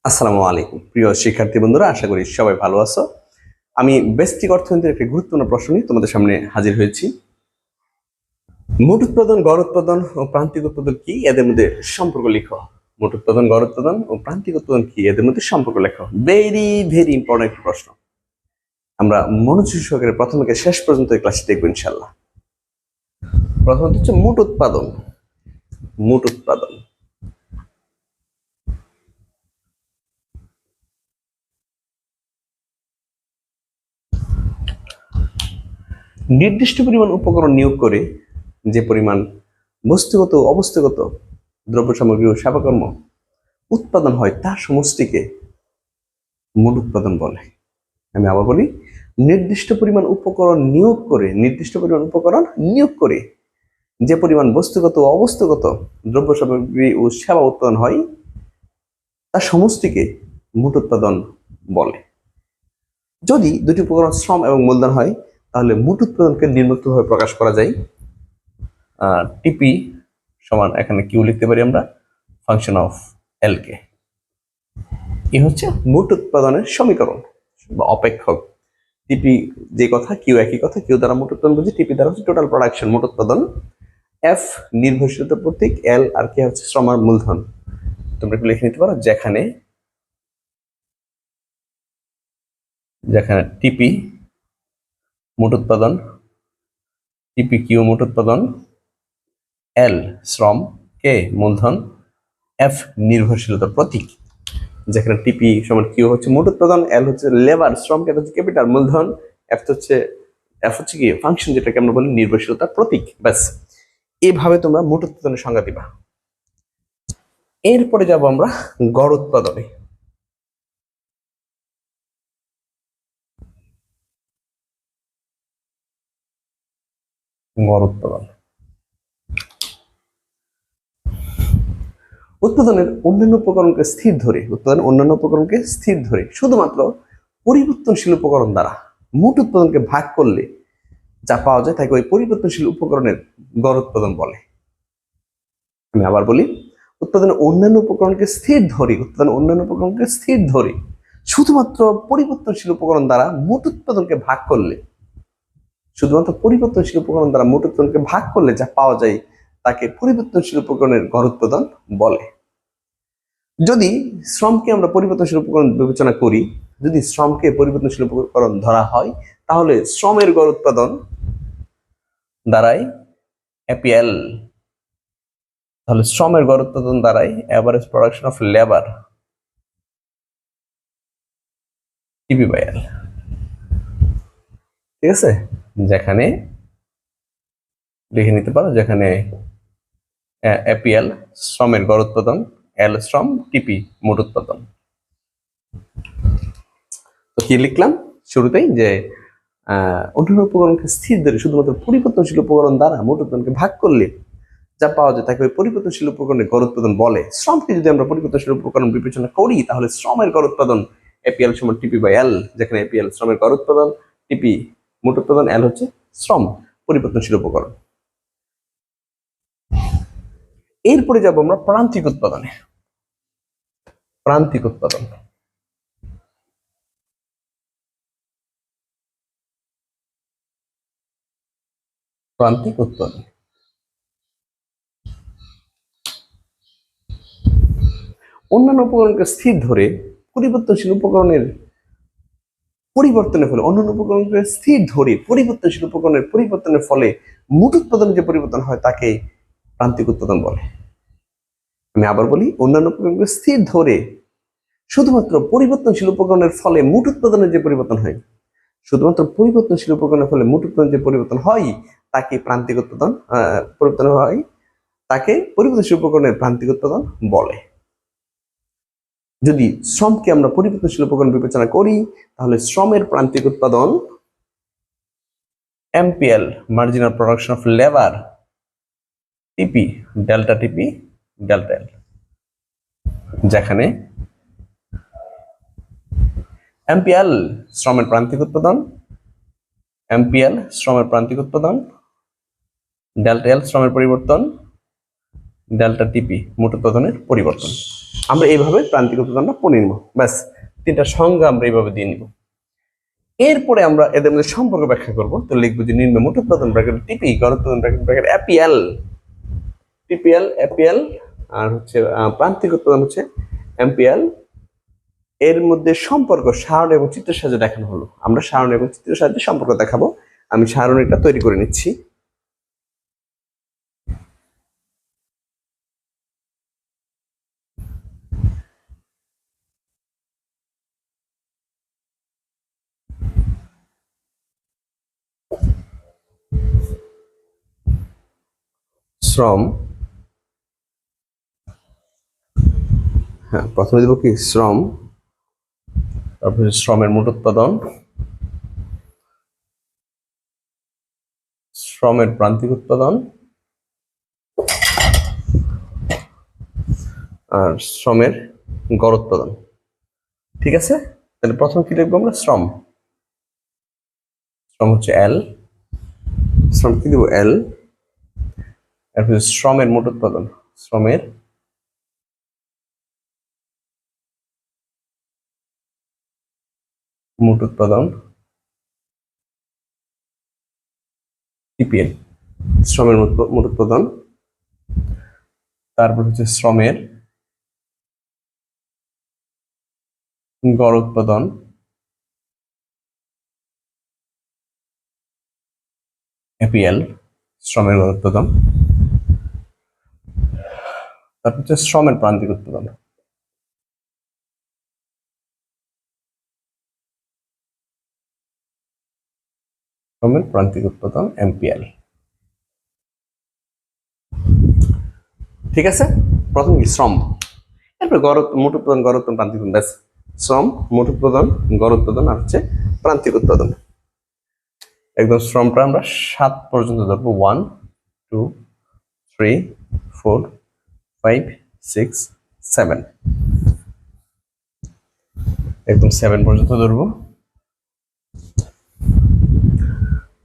আসসালামু আলাইকুম প্রিয় শিক্ষার্থী বন্ধুরা, আশা করি সবাই ভালো আছো। আমি বেসিক অর্থনীতির একটি গুরুত্বপূর্ণ প্রশ্ন নিয়ে তোমাদের সামনে হাজির হয়েছি। মোট উৎপাদন, গড় উৎপাদন ও প্রান্তিক উৎপাদন কি, এদের মধ্যে সম্পর্ক লিখো। মোট উৎপাদন, গড় উৎপাদন ও প্রান্তিক উৎপাদন কি, এদের মধ্যে সম্পর্ক লেখো। ভেরি ভেরি ইম্পর্টেন্ট একটি প্রশ্ন। আমরা মনোযোগ সহকারে প্রথম থেকে শেষ পর্যন্ত এই ক্লাসটি দেখবো ইনশাআল্লাহ। প্রথমত হচ্ছে মোট উৎপাদন। মোট উৎপাদন নির্দিষ্ট পরিমাণ উপকরণ নিয়োগ করে যে পরিমাণ বস্তুগত ও অবস্থাগত দ্রব্য সামগ্রী ও সেবাকর্ম উৎপাদন হয় তার সমষ্টিকে মোট উৎপাদন বলে। আমি আবার বলি, নির্দিষ্ট পরিমাণ উপকরণ নিয়োগ করে যে পরিমাণ বস্তুগত ও অবস্থাগত দ্রব্য সামগ্রী ও সেবা উৎপাদন হয় তার সমষ্টিকে মোট উৎপাদন বলে। যদি দুটি উপকরণ শ্রম এবং মূলধন হয় তাহলে মোট উৎপাদনকে নিম্নোক্তভাবে প্রকাশ করা যায়। টিপি সমান, এখানে কিউ লিখতে পারি আমরা, ফাংশন অফ এল কে। এই হচ্ছে মোট উৎপাদনের সমীকরণ বা অপেক্ষক। টিপি যে কথা, কিউ একই কথা। কিউ দ্বারা মোট উৎপাদন বুঝি, টিপি দ্বারা হচ্ছে টোটাল প্রোডাকশন, মোট উৎপাদন। এফ নির্ভরশীলতা প্রতীক, এল আর কে হচ্ছে শ্রম আর মূলধন। তোমরা একটু লিখে নিতে পারো, যেখানে টিপি মোট উৎপাদন, টিপি কিউ মোট উৎপাদন, এল শ্রম, কে মূলধন, এফ নির্ভরশীলতা প্রতীক। যেখানে টিপি সমান কিউ হচ্ছে মোট উৎপাদন, এল হচ্ছে লেবার, শ্রম কে হচ্ছে ক্যাপিটাল, মূলধন, এফ হচ্ছে কি ফাংশন, যেটাকে আমরা বলি নির্ভরশীলতা প্রতীক। ব্যাস, এইভাবে তোমরা মোট উৎপাদনের সংজ্ঞা দিবা। এরপরে যাব আমরা গড় উৎপাদনে। গড় উৎপাদন উৎপাদনের অন্যান্য উপকরণকে স্থির ধরে শুধুমাত্র পরিবর্তনশীল উপকরণ দ্বারা মোট উৎপাদনকে ভাগ করলে যা পাওয়া যায় তাকে ওই পরিবর্তনশীল উপকরণের গড় উৎপাদন বলে। আমি আবার বলি, উৎপাদনের অন্যান্য উপকরণকে স্থির ধরে শুধুমাত্র পরিবর্তনশীল উপকরণ দ্বারা মোট উৎপাদনকে ভাগ করলে যা পাওয়া যায় তাকে পরিবর্তনশীল উপকরণের গড় উৎপাদন বলে। যদি শ্রমকে আমরা পরিবর্তনশীল উপকরণ বিবেচনা করি, যদি শ্রমকে পরিবর্তনশীল উপকরণ ধরা হয়, তাহলে শ্রমের গড় উৎপাদন দাঁড়ায় এপিএল। তাহলে শ্রমের গড় উৎপাদন দাঁড়ায় এভারেজ প্রোডাকশন অফ লেবার, টিপি বাই এল। ঠিক আছে, যেখানে লিখে নিতে পারো, যেখানে এপিএল শ্রমের গড় উৎপাদন, এল শ্রম, টিপি মোট উৎপাদন। তো কি লিখলাম শুরুতেই, যে অন্যান্য উপকরণকে স্থির ধরে শুধুমাত্র পরিবর্তনশীল উপকরণ দ্বারা মোট উৎপাদনকে ভাগ করলে যা পাওয়া যায় তাকে ওই পরিবর্তনশীল উপকরণের গড় উৎপাদন বলে। শ্রমকে যদি আমরা পরিবর্তনশীল উপকরণ বিবেচনা করি, তাহলে শ্রমের গড় উৎপাদন এপিএল সমান টিপি বাই এল, যেখানে এপিএল শ্রমের গড় উৎপাদন, টিপি মোট উৎপাদন, এল হচ্ছে শ্রম পরিবর্তনশীল উপকরণ। এরপরে যাব আমরা প্রান্তিক উৎপাদনে। প্রান্তিক উৎপাদন অন্যান্য উপকরণকে স্থির ধরে পরিবর্তনশীল উপকরণের পরিবর্তনের ফলে পরিবর্তনের ফলে মোট উৎপাদনের যে পরিবর্তন হয় তাকে প্রান্তিক উৎপাদন বলে। আমি আবার বলি, অন্যান্য উপকরণকে স্থির ধরে শুধুমাত্র পরিবর্তনশীল উপকরণের ফলে মোট উৎপাদনের যে পরিবর্তন হয় তাকে পরিবর্তনশীল উপকরণের প্রান্তিক উৎপাদন বলে। যদি শ্রমকে আমরা পরিবর্তনশীল উপকরণ বিবেচনা করি, তাহলে শ্রমের প্রান্তিক উৎপাদন MPL marginal production of labour, টিপি ডেল্টা এল, যেখানে এমপিএল শ্রমের প্রান্তিক উৎপাদন, ডেল্টা এল শ্রমের পরিবর্তন, ডেল্টা টিপি মোট উৎপাদনের পরিবর্তন। আমরা এইভাবে প্রান্তিক উৎপাদনটা পড়ে নিব। ব্যাস, তিনটা সংজ্ঞা আমরা এইভাবে দিয়ে নিব। এরপরে আমরা এদের মধ্যে সম্পর্ক ব্যাখ্যা করব। তো লিখবো যে নিম্ন মোট উৎপাদন ব্র্যাকেট টিপি গড় উৎপাদন ব্র্যাকেট এপিএল, টিপিএল এপিএল, আর হচ্ছে প্রান্তিক উৎপাদন হচ্ছে এমপিএল, এর মধ্যে সম্পর্ক সারণ এবং চিত্রের সাহায্যে দেখানো হলো। আমরা সারণ এবং চিত্রের সাহায্যে সম্পর্ক দেখাবো। আমি সারণীটা তৈরি করে নিচ্ছি। শ্রম, হ্যাঁ প্রথমে দেবো কি শ্রম, তারপরে শ্রমের মোট উৎপাদন, শ্রমের প্রান্তিক উৎপাদন, আর শ্রমের গড় উৎপাদন। ঠিক আছে, তাহলে প্রথমে কি লিখবো আমরা? শ্রম, শ্রম হচ্ছে এল, শ্রম কি দেবো? এল। তারপরে শ্রমের মোট উৎপাদন, শ্রমের মোট উৎপাদন টিপিএল, শ্রমের মোট উৎপাদন। তারপর হচ্ছে শ্রমের গড় উৎপাদন এপিএল, শ্রমের গড় উৎপাদন। তারপর হচ্ছে শ্রমের প্রান্তিক উৎপাদন, শ্রমের প্রান্তিক উৎপাদন এমপিএল। ঠিক আছে, প্রথম কি শ্রম, এরপর গড় মোট উৎপাদন, গড় উৎপাদন, প্রান্তিক উৎপাদন। ব্যাস, শ্রম, মোট উৎপাদন, গড় উৎপাদন আর হচ্ছে প্রান্তিক উৎপাদন। একদম শ্রমটা আমরা 7 পর্যন্ত ধরবো। 1 2 3 4 5 6 7, একদম 7 পর্যন্ত ধরবো।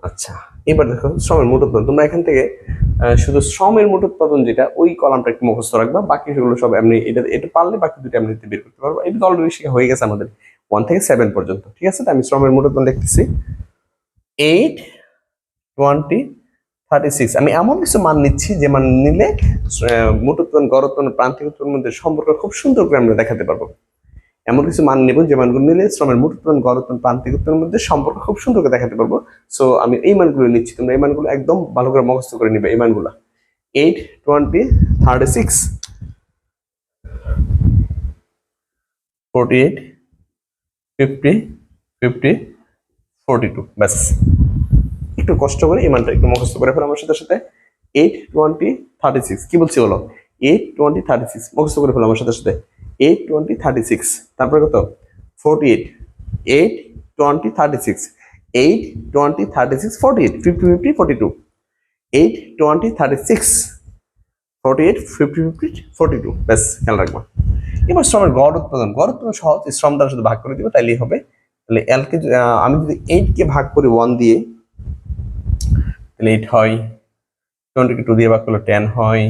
আচ্ছা, এবার দেখো শ্রমের মোট উৎপাদন। তোমরা এখান থেকে শুধু শ্রমের মোট উৎপাদন যেটা, ওই কলামটা একটু মুখস্থ রাখবা, বাকি সেগুলো সব এমনি এটা পারলে বাকি দুটো এমনিতে বের করতে পারবো। এটা অলরেডি শেখা হয়ে গেছে আমাদের 1 থেকে 7 পর্যন্ত। ঠিক আছে, আমি শ্রমের মোট উৎপাদন লিখতেছি 8 20 36। আমি এমন কিছু মান নিচ্ছি যে মান নিলে মোট উৎপাদন, গড় উৎপাদন, প্রান্তিক উৎপাদনের মধ্যে সম্পর্ক খুব সুন্দর করে আমরা দেখাতে পারবো। এমন কিছু মান নেব যে মানগুলো নিলে শ্রমের মোট উৎপাদন, গড় উৎপাদন, প্রান্তিক উৎপাদনের মধ্যে সম্পর্ক খুব সুন্দর করে দেখাতে পারবো। সো আমি এই মানগুলো নিচ্ছি, তোমরা এই মানগুলো একদম ভালো করে মুখস্থ করে নিবে। এই মানগুলো 8 20 36 48 50 50 42। ব্যাস, একটু কষ্ট করে এই মানটা একটু মুখস্থ করে ফেলো আমার সাথে সাথে। 8 20 36 কি বলছি বলো? 8 20 36 মুখস্থ করে ফেলো আমার সাথে সাথে। 8 20 36, তারপরে কত? 48, 8 20 36, 8 20 36 48, 50 50 42, 8 20 36 48 50 50 42। ব্যাস, খেয়াল রাখবা। এবার শ্রমের গড় উৎপাদন, গড় উৎপাদন সহজ, শ্রম দ্বারা শুধু ভাগ করে দিব তাইলেই হবে। তাহলে এল কে আমি যদি 8 কে ভাগ করি 1 দিয়ে, তাহলে 8 হয়। 20 কে 2 দিয়ে ভাগ করলে 10 হয়।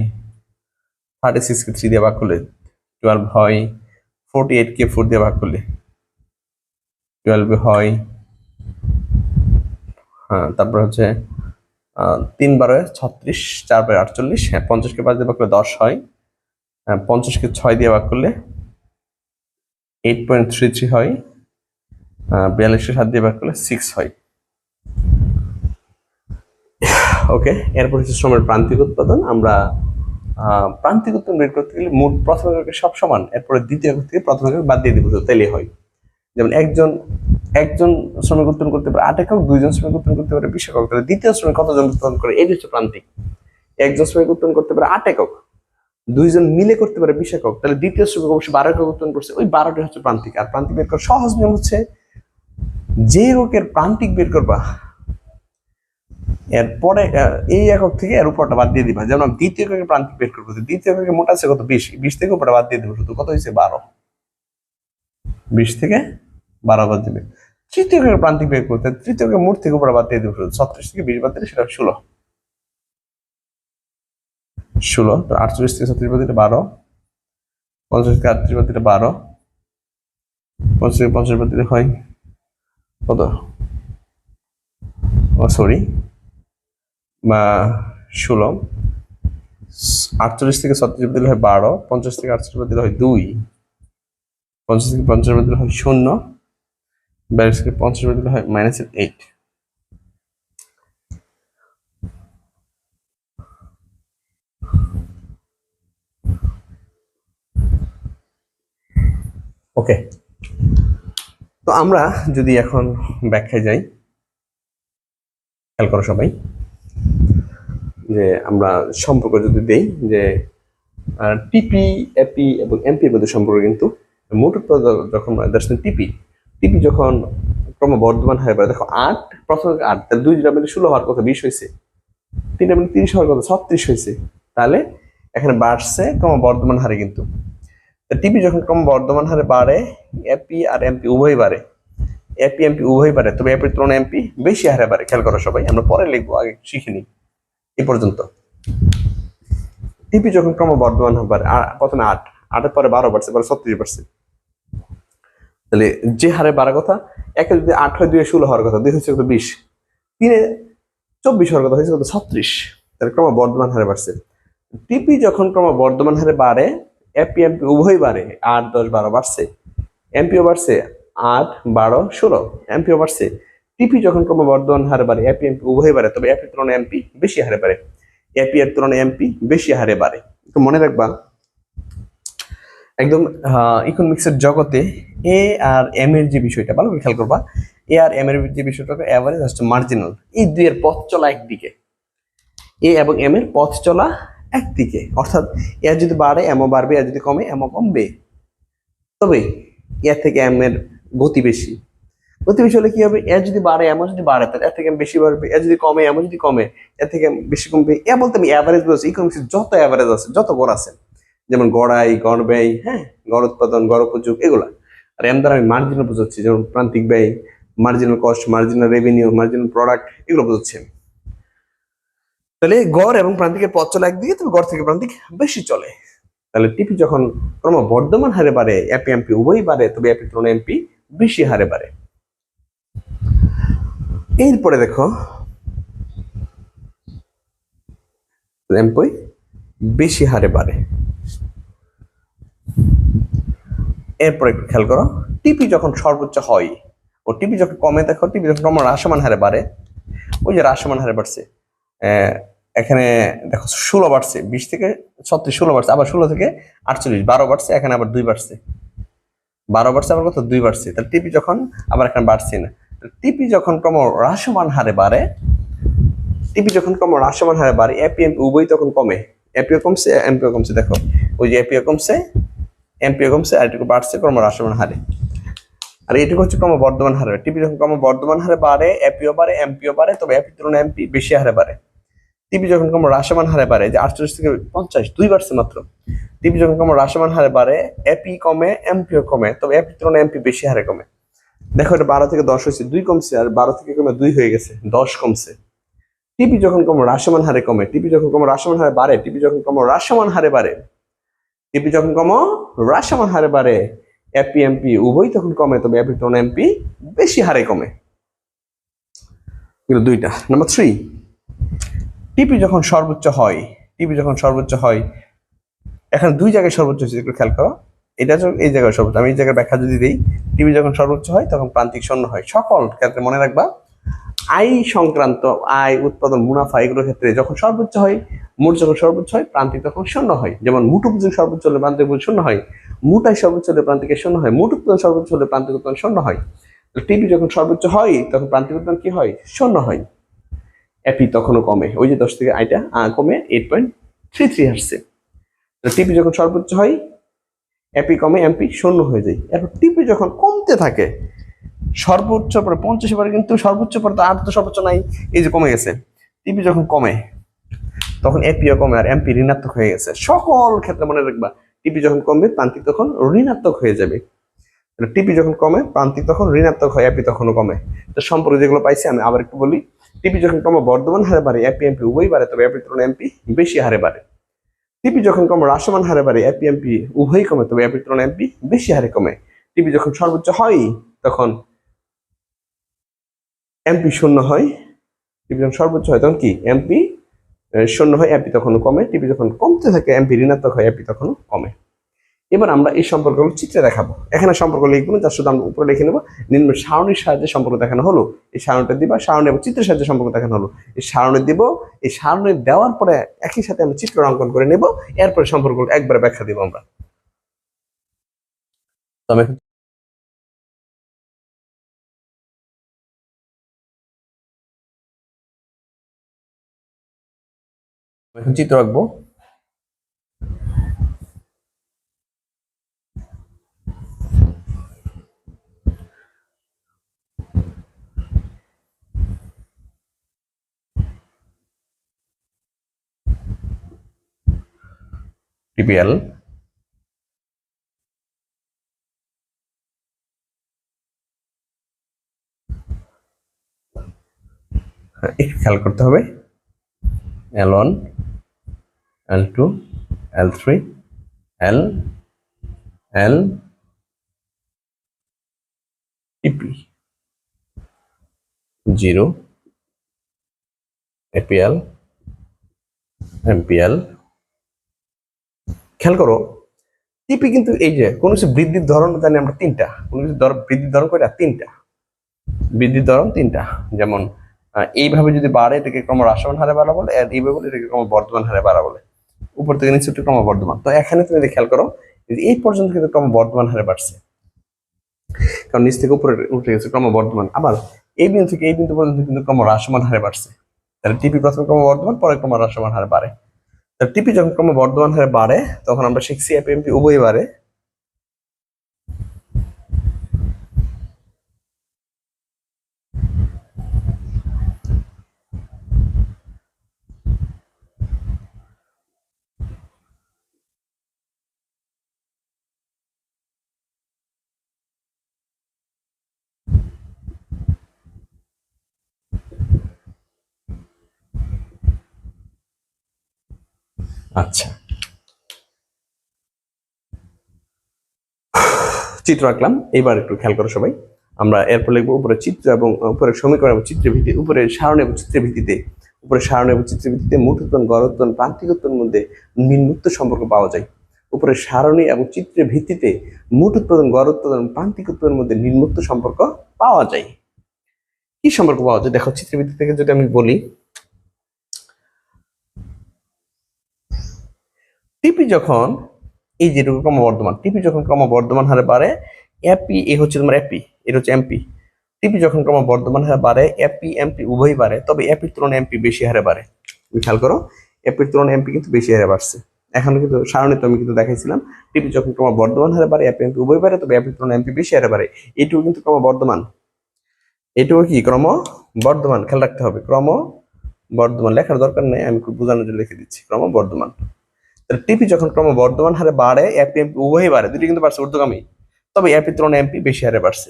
36 কে 3 দিয়ে ভাগ করলে 12 হয়। 48 কে 4 দিয়ে ভাগ করলে 12 হয়। হ্যাঁ, তারপর হচ্ছে 3 12 36, 4 বাই 48। হ্যাঁ, 50 কে 5 দিয়ে ভাগ করলে 10 হয়। 50 কে 6 দিয়ে ভাগ করলে 8.33 হয়। 42 কে 7 দিয়ে ভাগ করলে 6 হয়। ওকে, এরপর হচ্ছে শ্রমের প্রান্তিক উৎপাদন। আমরা প্রান্তিক উৎপাদন বের করতে গেলে মোট প্রথম এককে সব সমান, এরপরে দ্বিতীয় একক থেকে প্রথম একক বাদ দিয়ে দিব, তাইলে হয়। যেমন একজন শ্রমিক উৎপাদন করতে পারে 8 একক, 2জন শ্রমিক উৎপাদন করতে পারে 20 একক। তাহলে দ্বিতীয় শ্রমিক কতজন উৎপাদন করে? এই হচ্ছে প্রান্তিক। একজন শ্রমিক উৎপাদন করতে পারে 8 একক, 2জন মিলে করতে পারে 20 একক। তাহলে দ্বিতীয় শ্রমিক অবশ্যই 12 একক উৎপাদন করছে, ওই 12টা হচ্ছে প্রান্তিক। আর প্রান্তিক বের করার সহজ নিয়ম হচ্ছে, যে এককের প্রান্তিক বের করবা এরপরে এই একক থেকে এর উপরটা বাদ দিয়ে দিবা। যেমন আমি দ্বিতীয় এককের প্রান্তিক বের করবো, দ্বিতীয় এককের মোট আছে কত? 20, 20 থেকে উপরটা বাদ দিয়ে দেবো, শুধু কত হয়েছে? 12। 20 থেকে 12 বাদ দিবে। তৃতীয় এককের প্রান্তিক বের করতে, তৃতীয় এককের মোট থেকে উপরে বাদ দিয়ে দেবো, শুধু 36 থেকে 20 বাদ দিলে সেটা 16। 16, তো 48 থেকে 36 বাদ দিলে 12, 50 থেকে 38 বাদ দিলে 12, 50 থেকে 50 বাদ দিলে হয় কত, ও সরি 16, 48 থেকে 36 বাদ দিলে হয় 12, 50 থেকে 48 বাদ দিলে হয় 2, 50 থেকে 50 বাদ দিলে হয় 0, 42 থেকে 50 বাদ দিলে হয় -8। ওকে, তো আমরা যদি এখন ব্যাখ্যায় যাই, খেয়াল করো সবাই, যে আমরা সম্পর্ক যদি দেই যে টিপি, এপি এবং এমপি এর মধ্যে সম্পর্ক কিন্তু মোট উৎপাদন যখন টিপি টিপি যখন ক্রমবর্ধমান হয়, দেখো 8 প্রথমে 8, তাহলে 2 যেটা মিলে 16 হওয়ার কথা 20 হয়েছে, 3টা মিলে 30 হওয়ার কথা 36 হয়েছে, তাহলে এখানে বাড়ছে ক্রমবর্ধমান হারে। কিন্তু টিপি যখন ক্রমবর্ধমান হারে বাড়ে, এপি আর এমপি উভয় বাড়ে, এপি এমপি উভয় বাড়ে, তবে এপির তুলনায় এমপি বেশি হারে বাড়ে। খেয়াল করো সবাই, আমরা পরে লিখবো, আগে শিখে নিই এই পর্যন্ত। টিপি যখন ক্রমবর্ধমান বাড়ে, প্রথমে 8, 8 এর পরে 12 বাড়ছে, পরে 36 বাড়ছে, তাহলে যে হারে বাড়ার কথা, একে যদি 8 হয়, 2 এ 16 হওয়ার কথা, 2 হচ্ছে 20, 3 এ 24 হওয়ার কথা, হয়েছে 36, তাহলে ক্রমবর্ধমান হারে বাড়ছে। টিপি যখন ক্রমবর্ধমান হারে বাড়ে, এপি এমপি উভয় বাড়ে, 8, 10, 12 বাড়ছে, এমপিও বাড়ছে, 8, 12, 16 এমপিও বাড়ছে। টিপি যখন ক্রমবর্ধমান হারে বাড়ে, এপি এমপি উভয় বাড়ে, তবে এপির তুলনায় এমপি বেশি হারে বাড়ে, এপি এর তুলনায় এমপি বেশি হারে বাড়ে। তো মনে রাখবা, একদম ইকোনমিক্সের জগতে এ আর এম এর যে বিষয়টা ভালো করে খেয়াল করবা, এ আর এম এর যে বিষয়টা এভারেজ হচ্ছে মার্জিনাল, এই দুইয়ের পথ চলা একদিকে, এ এবং এম এর পথ চলা একদিকে, অর্থাৎ এ যদি বাড়ে এমও বাড়বে, এ যদি কমে এমও কমবে, তবে এ থেকে এম এর গতি বেশি। গতি বেশি হলে কি হবে, এ যদি বাড়ে এমও যদি বাড়ে, তাহলে এর থেকে বেশি বাড়বে, এ যদি কমে এমও যদি কমে, এর থেকে বেশি কমবে। এ বলতে আমি অ্যাভারেজ বলছি, ইকোনমিক্সের যত অ্যাভারেজ আছে, যত গড় আছে, যেমন গড় আয়, গড় ব্যয়, হ্যাঁ, গড় উৎপাদন, গড় উপযোগ, এগুলা। আর এম দ্বারা আমি মার্জিনাল বোঝাচ্ছি, যেমন প্রান্তিক ব্যয়, marginal cost, marginal revenue, marginal product, এগুলো বোঝাচ্ছি। তাহলে গড় এবং প্রান্তিকের পথ চলে একদিকে, তবে গড় থেকে প্রান্তিক বেশি চলে। তাহলে টিপি যখন ক্রমবর্ধমান হারে বাড়ে, এপি এমপি উভয়ই বাড়ে, তবে এপি তুলনায় এমপি বেশি হারে বাড়ে। এরপরে দেখো, এমপি বেশি হারে বাড়ে। এরপরে একটু খেয়াল করো, টিপি যখন সর্বোচ্চ হয় ও টিপি যখন কমে, দেখো টিপি যখন ক্রম হ্রাসমান হারে বাড়ে, ওই যে হ্রাসমান হারে বাড়ছে, এখানে দেখো 16 বাড়ছে, 20 থেকে 36, 16 বাড়ছে, আবার 16 থেকে 48, 12 বাড়ছে, এখানে আবার 2 বাড়ছে, 12 বাড়ছে, আবার কত 2 বাড়ছে, তাহলে টিপি যখন আবার এখানে বাড়ছে না। টিপি যখন ক্রম হ্রাসমান হারে বাড়ে, টিপি যখন ক্রম হ্রাসমান হারে বাড়ে, এপি এমপি উভয় তখন কমে, এপিও কমছে এমপিও কমছে, দেখো ওই যে এপিও কমছে এমপিও কমছে, আর এটুকু বাড়ছে ক্রম হ্রাসমান হারে, আর এটুকু হচ্ছে ক্রমবর্ধমান হারে। টিপি যখন ক্রমবর্ধমান হারে বাড়ে, এপিও বাড়ে এমপিও বাড়ে, তবে এপি তুলনায় এমপি বেশি হারে বাড়ে। টিপি যখন ক্রম হ্রাসমান হারে বাড়ে, যে 48 থেকে 50, 2 বাড়ছে মাত্র, টিপি যখন ক্রম হ্রাসমান হারে বাড়ে, এপি কমে এমপিও কমে, তবে এপি তুলনায় এমপি বেশি হারে কমে। দেখো এটা 12 থেকে 10 হয়েছে, 2 কমছে, আর 12 থেকে কমে 2 হয়ে গেছে, 10 কমছে। টিপি যখন ক্রম হ্রাসমান হারে কমে, টিপি যখন ক্রম হ্রাসমান হারে বাড়ে, টিপি যখন ক্রম হ্রাসমান হারে বাড়ে, টিপি যখন ক্রম হ্রাসমান হারে বাড়ে, এপি এমপি উভয় তখন কমে, তবে এপি তুলনায় এমপি বেশি হারে কমে। দুইটা। নাম্বার 3, টিপি যখন সর্বোচ্চ হয়, টিপি যখন সর্বোচ্চ হয়, এখানে 2 জায়গায় সর্বোচ্চ হচ্ছে, একটু খেয়াল করো, এটা এই জায়গায় সর্বোচ্চ, আমি এই জায়গায় ব্যাখ্যা যদি দিই, টিপি যখন সর্বোচ্চ হয় তখন প্রান্তিক শূন্য হয়। সকল ক্ষেত্রে মনে রাখবা, আয় সংক্রান্ত, আয়, উৎপাদন, মুনাফা, এগুলোর ক্ষেত্রে যখন সর্বোচ্চ হয়, মোট যখন সর্বোচ্চ হয়, প্রান্তিক তখন শূন্য হয়। যেমন মোট উপযোগ সর্বোচ্চ হলে প্রান্তিক উপযোগ শূন্য হয়, মোট আয় সর্বোচ্চ হলে প্রান্তিকের শূন্য হয়, মোট উৎপাদন সর্বোচ্চ হলে প্রান্তিক উৎপাদন শূন্য হয়। টিপি যখন সর্বোচ্চ হয় তখন প্রান্তিক উৎপাদন কি হয়, শূন্য হয়। এপি তখনও কমে, ওই যে 10 থেকে আয়টা কমে 8.33 আসছে। টিপি যখন সর্বোচ্চ হয়, এপি কমে এমপি শূন্য হয়ে যায়। এরপর টিপি যখন কমতে থাকে, সর্বোচ্চ পরে 50 পরে, কিন্তু সর্বোচ্চ পরে তো আর তো সর্বোচ্চ নাই, এই যে কমে গেছে। টিপি যখন কমে তখন এপিও কমে, আর এমপি ঋণাত্মক হয়ে গেছে। সকল ক্ষেত্রে মনে রাখবা, টিপি যখন কমবে প্রান্তিক তখন ঋণাত্মক হয়ে যাবে। টিপি যখন কমে প্রান্তিক তখন ঋণাত্মক হয়, এপি তখনও কমে। তো সম্পর্কে যেগুলো পাইছি আমি আবার একটু বলি। টিপি যখন ক্রমবর্ধমান হারে বাড়ে, এপি এমপি উভয় বাড়ে, তবে এপি তুলনায় এমপি বেশি হারে বাড়ে। টিপি যখন ক্রমহ্রাসমান হারে বাড়ে এপি এমপি উভয়ই কমে, তবে এপির তুলনায় এমপি বেশি হারে কমে। টিপি যখন সর্বোচ্চ হয় তখন এমপি শূন্য হয়, টিপি যখন সর্বোচ্চ হয় তখন কি এমপি শূন্য হয়, এপি তখন কমে। টিপি যখন কমতে থাকে এমপি ঋণাত্মক হয়, এপি তখন কমে। এবার আমরা এই সম্পর্কগুলো চিত্রে দেখাবো। এখানে সম্পর্ক লিখবো না, তার শুধু আমরা উপরে লিখে নেবো। নিম্ন সারণীর সাহায্যে সম্পর্ক দেখানো হলো, এই সারণীটা দিবা, সারণী এবং চিত্রের সাহায্যে সম্পর্ক দেখানো হলো, এই সারণী দিব। এই সারণী দেওয়ার পরে একই সাথে আমরা চিত্র অঙ্কন করে নেব, এরপরে সম্পর্কগুলো একবারে ব্যাখ্যা দিব আমরা। তবে এখন চিত্র আঁকবো। টিপিএল একটু খেয়াল করতে হবে, L1 L2 L3 L L টিপি 0 এপিএল এমপিএল। খেয়াল করো টিপি কিন্তু এই যে কোনো কিছু বৃদ্ধির ধরন জানি আমরা তিনটা, কোনো কিছু বৃদ্ধির ধরন কয়টা? তিনটা। বৃদ্ধির ধরন তিনটা, যেমন এইভাবে যদি বাড়ে এটাকে ক্রমহ্রাসমান হারে বাড়া বলে, আর এইভাবে বলে এটাকে ক্রমবর্ধমান হারে বাড়া বলে। উপর থেকে নিচে ক্রমবর্ধমান। তো এখানে তুমি খেয়াল করো এই পর্যন্ত কিন্তু ক্রমবর্ধমান হারে বাড়ছে, কারণ নিচ থেকে উপরে উঠে গেছে ক্রমবর্ধমান। আবার এই বিন্দু থেকে এই বিন্দু পর্যন্ত কিন্তু ক্রমহ্রাসমান হারে বাড়ছে। তাহলে টিপি প্রথমে ক্রমবর্ধমান, পরে ক্রমহ্রাসমান হারে বাড়ে। তাহলে টিপি যখন ক্রমবর্ধমান হারে বাড়ে তখন আমরা শিখছি এপি এমপি উভয়ই বাড়ে। আচ্ছা, চিত্র আঁকলাম। এবার একটু খেয়াল করো সবাই, আমরা এরপর লিখবো উপরে চিত্র এবং উপরে সমীকরণ এবং চিত্রের ভিত্তিতে, উপরে সারণী এবং চিত্রের ভিত্তিতে, উপরে সারণী এবং চিত্রের ভিত্তিতে মোট উৎপাদন, গড় উৎপাদন, প্রান্তিক উৎপাদনের মধ্যে নিম্নোক্ত সম্পর্ক পাওয়া যায়। উপরে সারণী এবং চিত্রের ভিত্তিতে মোট উৎপাদন, গড় উৎপাদন, প্রান্তিক উৎপাদনের মধ্যে নিম্নোক্ত সম্পর্ক পাওয়া যায়। কি সম্পর্ক পাওয়া যায় দেখো, চিত্রের ভিত্তি থেকে যদি আমি বলি, টিপি যখন এই যেটুকু ক্রমবর্ধমান, টিপি যখন ক্রমবর্ধমান হারে বাড়ে এপি, এ হচ্ছে তোমার এপি, এটা হচ্ছে এমপি। টিপি যখন ক্রমবর্ধমান হারে বাড়ে এপি এমপি উভয়ই বাড়ে, তবে এপির তুলনায় এমপি বেশি হারে বাড়ে। তুমি খেয়াল করো এপির তুলনায় এমপি কিন্তু বেশি হারে বাড়ছে। এখন কিন্তু সারণীতে আমি কিন্তু দেখাইছিলাম টিপি যখন ক্রমবর্ধমান হারে বাড়ে এপি এমপি উভয় বাড়ে, তবে এপির তুলনায় এমপি বেশি হারে বাড়ে। এইটুকু কিন্তু ক্রমবর্ধমান, এইটুকু কি ক্রমবর্ধমান, খেয়াল রাখতে হবে ক্রমবর্ধমান। লেখার দরকার নেই, আমি খুব বোঝানোর জন্য লিখে দিচ্ছি ক্রমবর্ধমান। টিপি যখন ক্রমবর্ধমান হারে বাড়ে এপি এমপি উভয়ই বাড়ে, দুটি কিন্তু বাড়ছে ঊর্ধ্বগামী, তবে এপির তুলনায় এমপি বেশি হারে বাড়ছে।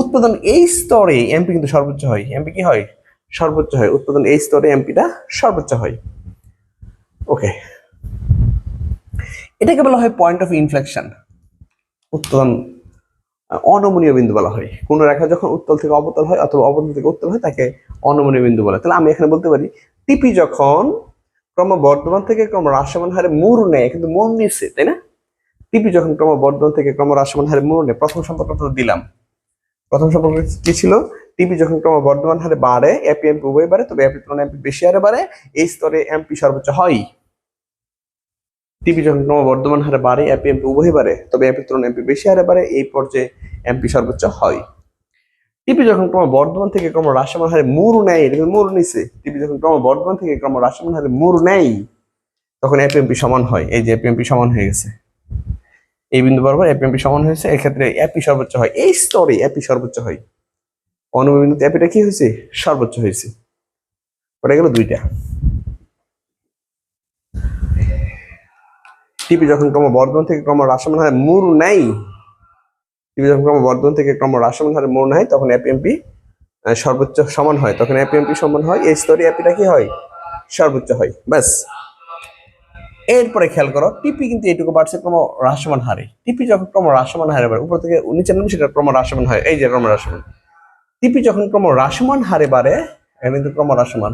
উৎপাদন এই স্তরে এমপি কিন্তু সর্বোচ্চ হয়, এমপি কি হয়? সর্বোচ্চ হয়। উৎপাদন এই স্তরে এমপিটা সর্বোচ্চ হয়। ওকে, এটাকে বলা হয় পয়েন্ট অফ ইনফ্লেকশন। উৎপাদন অনমনীয় বিন্দু বলা হয়। কোন রেখা যখন উত্তল থেকে অবতল হয় অথবা অবতল থেকে উত্তল হয় তাকে অনমনীয় বিন্দু বলে। তাহলে আমি এখানে বলতে পারি টিপি যখন ক্রমবর্ধমান থেকে ক্রমহ্রাসমান হারে মোড় নেয়, কিন্তু মোড় নিচ্ছে, তাই না? টিপি যখন ক্রমবর্ধমান থেকে ক্রমহ্রাসমান হারে মোড় নেয়, প্রথম সম্পর্কটা দিলাম। প্রথম সম্পর্ক কি ছিল? টিপি যখন ক্রমবর্ধমান হারে বাড়ে এপি এমপি উভয় বাড়ে, তবে এপির তুলনায় এমপি বেশি হারে বাড়ে, এই স্তরে এমপি সর্বোচ্চ হয়। টিপি যখন ক্রমবর্ধমান হারে বাড়ে এপি এমপি উভয় বাড়ে, তবে এপির তুলনায় এমপি বেশি হারে বাড়ে, এই পর্যায়ে এমপি সর্বোচ্চ হয়। টিপি যখন ক্রমবর্ধমান থেকে ক্রমহ্রাসমান হারে মোড় নেয়, এটা মোড় নিছে, টিপি যখন ক্রমবর্ধমান থেকে ক্রমহ্রাসমান হারে মোড় নেয় তখন এপি এমপি সমান হয়। এই যে এপি এমপি সমান হয়ে গেছে, এই বিন্দু বরাবর এপি এমপি সমান হয়েছে, এক্ষেত্রে এপি সর্বোচ্চ হয়, এই স্তরে এপি সর্বোচ্চ হয়। অনুভূমিক বিন্দুতে এপিটা কি হয়েছে? সর্বোচ্চ হয়েছে। পড়ে গেল দুইটা। টিপি যখন ক্রমবর্ধমান থেকে ক্রমহ্রাসমান হারে মোড় নেয়, টিপি যখন ক্রমবর্ধমান থেকে ক্রমহ্রাসমান হারে মোড় নেয় তখন এপি এমপি সর্বোচ্চ সমান হয়, তখন এপি এমপি সমান হয়, এই স্তরে এপিটা কি হয়? সর্বোচ্চ হয়। ব্যাস, এরপরে খেয়াল করো টিপি কিন্তু এইটুকু বাড়ছে ক্রম হ্রাসমান হারে। টিপি যখন ক্রম হ্রাসমান হারে বাড়ে, উপর থেকে নিচে নামে সেটা ক্রম হ্রাসমান হয়, এই যে ক্রম হ্রাসমান। টিপি যখন ক্রম হ্রাসমান হারে বাড়ে, এখানে কিন্তু ক্রম হ্রাসমান।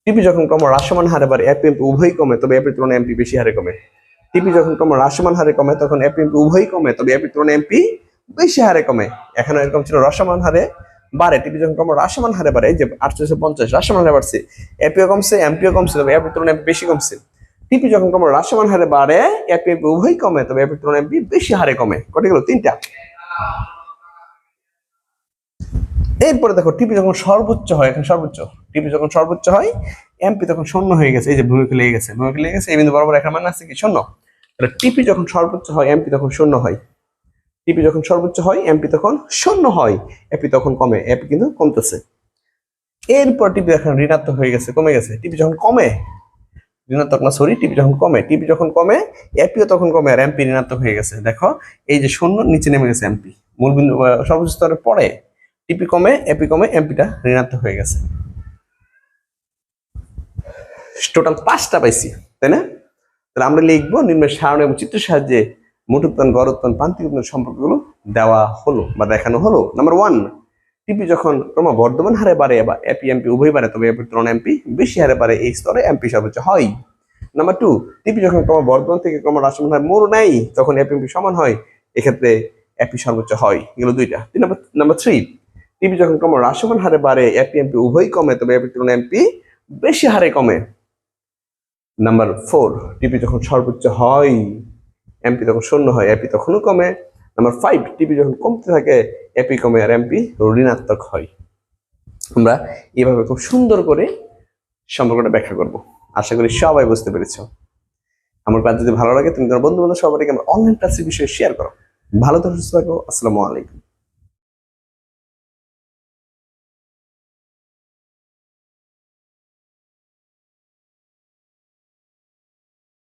টিপি যখন ক্রম হ্রাসমান হারে বাড়ে, এপি এমপি উভয়ই কমে, তবে এপির তুলনায় এমপি বেশি হারে কমে। টিপি যখন ক্রম হ্রাসমান হারে কমে, তখন এপি এমপি উভয়ই কমে, তবে এপির তুলনায় এমপি বেশি হারে কমে। এখানে এরকম ছিল হ্রাসমান হারে বাড়ে, টিপি যখন ক্রম হ্রাসমান হারে বাড়ে, এই যে 850 হ্রাসমান হারে বাড়ছে, এপিও কমছে এমপিও কমছে, তবে এপির তুলনায় এমপি বেশি কমছে। টিপি যখন ক্রম হ্রাসমান হারে বাড়ে, এপি এমপি উভয়ই কমে, তবে এপির তুলনায় এমপি বেশি হারে কমে। কটি গেল? 3টা। এরপরে দেখো টিপি যখন সর্বোচ্চ হয়, এখানে সর্বোচ্চ, টিপি যখন সর্বোচ্চ হয়, এমপি তখন শূন্য হয়ে গেছে, এই যে ভূমিকে লেগে গেছে, ভূমিকে লেগে গেছে, এই বিন্দু বরাবর একটা মান আছে কি শূন্য। তাহলে টিপি যখন সর্বোচ্চ হয়, এমপি তখন শূন্য হয়। টিপি যখন সর্বোচ্চ হয়, এমপি তখন শূন্য হয়, এপি তখন কমে, এপি কিন্তু কমতেছে। এরপর টিপি এখন ঋণাত্মক হয়ে গেছে, কমে গেছে। টিপি যখন কমে, ঋণাত্মক না সরি, টিপি যখন কমে, টিপি যখন কমে, এপিও তখন কমে, আর এমপি ঋণাত্মক হয়ে গেছে। দেখো এই যে শূন্য নিচে নেমে গেছে, এমপি মূল বিন্দু সর্বোচ্চ স্তরের পরে টিপি কমে, এপি কমে, এমপিটা ঋণাত্মক হয়ে গেছে। টোটাল 5টা পাইছি, তাই না? তাহলে আমরা লিখবো নিম্নের সারণী এবং চিত্রের সাহায্যে মোট উৎপাদন, গড় উৎপাদন, প্রান্তিক উৎপাদন সম্পর্কগুলো দেওয়া হলো বা দেখানো হলো। নাম্বার 1, টিপি যখন ক্রমবর্ধমান হারে বাড়ে বা এপি এমপি উভয় বাড়ে, তবে এপির তুলনায় এমপি বেশি হারে বাড়ে, এই স্তরে এমপি সর্বোচ্চ হয়। নাম্বার 2, টিপি যখন ক্রমবর্ধমান থেকে ক্রম হ্রাসমান হারে মোড় নেয়, তখন এপি এমপি সমান হয়, এক্ষেত্রে এপি সর্বোচ্চ হয়। এগুলো 2টা। নাম্বার 3, টিপি যখন ক্রম হ্রাসমান হারে বাড়ে, এপি এমপি উভয়ই কমে, তবে এপির তুলনায় এমপি বেশি হারে কমে। নাম্বার 4, টিপি যখন সর্বোচ্চ হয়, এমপি তখন শূন্য হয়, এপি তখনও কমে। নাম্বার 5, টিপি যখন কমতে থাকে, এপি কমে আর এমপি ঋণাত্মক হয়। আমরা এইভাবে খুব সুন্দর করে সম্পর্কটা ব্যাখ্যা করব। আশা করি সবাই বুঝতে পেরেছো। আমার ক্লাস যদি ভালো লাগে, তুমি তোমার বন্ধু বান্ধব সবাইকে আমার অনলাইন ক্লাসের বিষয়ে শেয়ার করো। ভালো থাকো, সুস্থ থাকো। আসসালামু আলাইকুম।